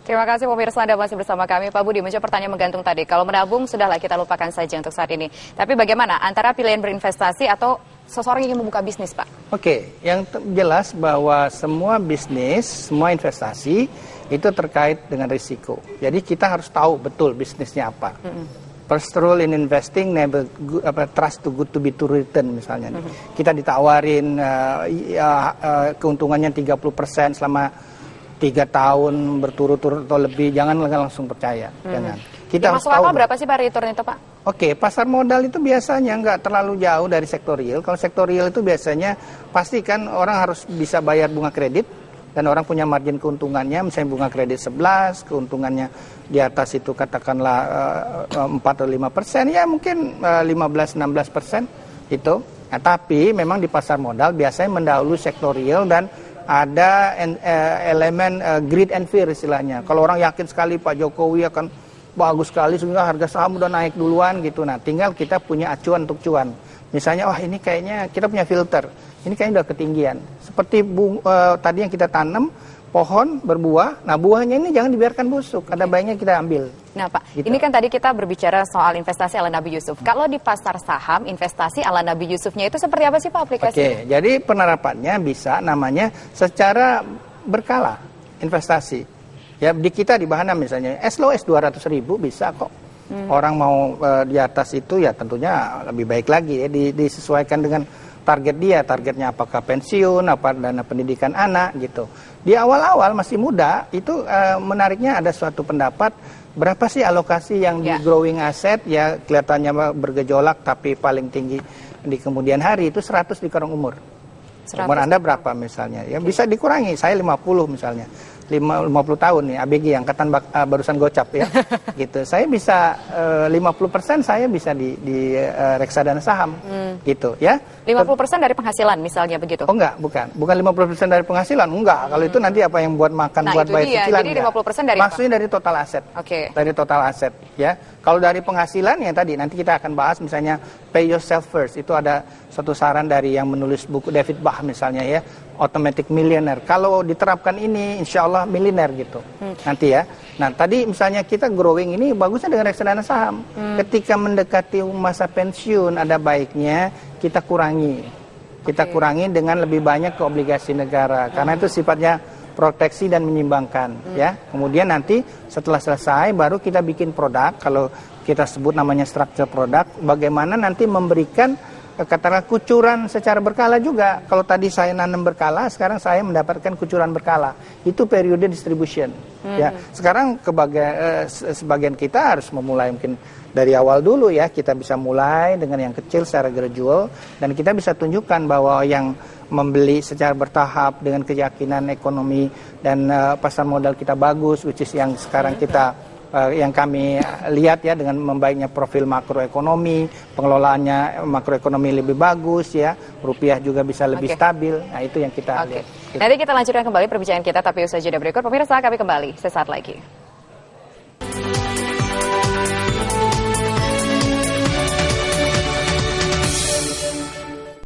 Terima kasih pemirsa, Anda masih bersama kami. Pak Budi, menjawab pertanyaan menggantung tadi. Kalau menabung, sudahlah kita lupakan saja untuk saat ini. Tapi bagaimana antara pilihan berinvestasi atau seseorang yang ingin membuka bisnis, Pak? Oke, yang jelas bahwa semua bisnis, semua investasi itu terkait dengan risiko. Jadi kita harus tahu betul bisnisnya apa. First rule in investing, never trust too good to be to return misalnya. Kita ditawarin keuntungannya 30% selama 3 tahun berturut-turut atau lebih, jangan langsung percaya. Jangan. Kita harus tahu berapa sih Pak return itu, Pak? Oke, pasar modal itu biasanya nggak terlalu jauh dari sektor real. Kalau sektor real itu biasanya pasti kan orang harus bisa bayar bunga kredit dan orang punya margin keuntungannya, misalnya bunga kredit 11, keuntungannya di atas itu katakanlah 4 atau 5%, ya mungkin 15-16% itu. Nah, tapi memang di pasar modal biasanya mendahului sektor real dan ada elemen greed and fear istilahnya. Kalau orang yakin sekali Pak Jokowi akan bagus sekali sehingga harga saham udah naik duluan gitu. Nah, tinggal kita punya acuan untuk cuan. Misalnya, wah ini kayaknya kita punya filter. Ini kayaknya udah ketinggian. Seperti tadi yang kita tanam, pohon berbuah. Nah, buahnya ini jangan dibiarkan busuk. Ada baiknya kita ambil. Nah, Pak, gitu. Ini kan tadi kita berbicara soal investasi ala Nabi Yusuf. Kalau di pasar saham, investasi ala Nabi Yusufnya itu seperti apa sih Pak aplikasinya? Oke, jadi penerapannya bisa namanya secara berkala investasi. Ya, di kita di Bahana misalnya, as low as 200.000 bisa kok. Orang mau di atas itu ya tentunya lebih baik lagi ya, disesuaikan dengan target dia, targetnya apakah pensiun, apa dana pendidikan anak gitu. Di awal-awal masih muda itu menariknya ada suatu pendapat berapa sih alokasi yang di growing asset ya kelihatannya bergejolak tapi paling tinggi di kemudian hari itu 100 di kurang umur. Umur Anda berapa misalnya? Ya bisa dikurangi, saya 50 misalnya. 50 tahun nih ABG angkatan barusan gocap ya. Gitu. Saya bisa 50% saya bisa di reksadana saham. Gitu ya. 50% dari penghasilan misalnya begitu. Oh enggak, bukan 50% dari penghasilan. Enggak, kalau itu nanti apa yang buat makan buat bayar cicilan. Jadi 50% dari maksudnya apa? Dari total aset. Oke. Dari total aset ya. Kalau dari penghasilan yang tadi nanti kita akan bahas misalnya pay yourself first. Itu ada satu saran dari yang menulis buku David Bach misalnya ya. Automatic Millionaire. Kalau diterapkan ini, insya Allah milioner gitu. Nanti ya. Nah, tadi misalnya kita growing ini bagusnya dengan reksadana saham. Ketika mendekati masa pensiun, ada baiknya kita kurangi. Kita kurangi dengan lebih banyak ke obligasi negara. Karena itu sifatnya proteksi dan menyimbangkan. Ya. Kemudian nanti setelah selesai, baru kita bikin produk. Kalau kita sebut namanya structure product, bagaimana nanti memberikan katakanlah kucuran secara berkala juga. Kalau tadi saya nanam berkala, sekarang saya mendapatkan kucuran berkala. Itu periode distribution. Ya, sekarang sebagian kita harus memulai mungkin dari awal dulu ya. Kita bisa mulai dengan yang kecil secara gradual dan kita bisa tunjukkan bahwa yang membeli secara bertahap dengan keyakinan ekonomi dan pasar modal kita bagus, which is yang sekarang kita yang kami lihat ya dengan membaiknya profil makroekonomi, pengelolaannya makroekonomi lebih bagus ya, rupiah juga bisa lebih stabil. Nah, itu yang kita lihat. Nanti kita lanjutkan kembali perbincangan kita tapi usai jeda berikut. Pemirsa, kami kembali sesaat lagi.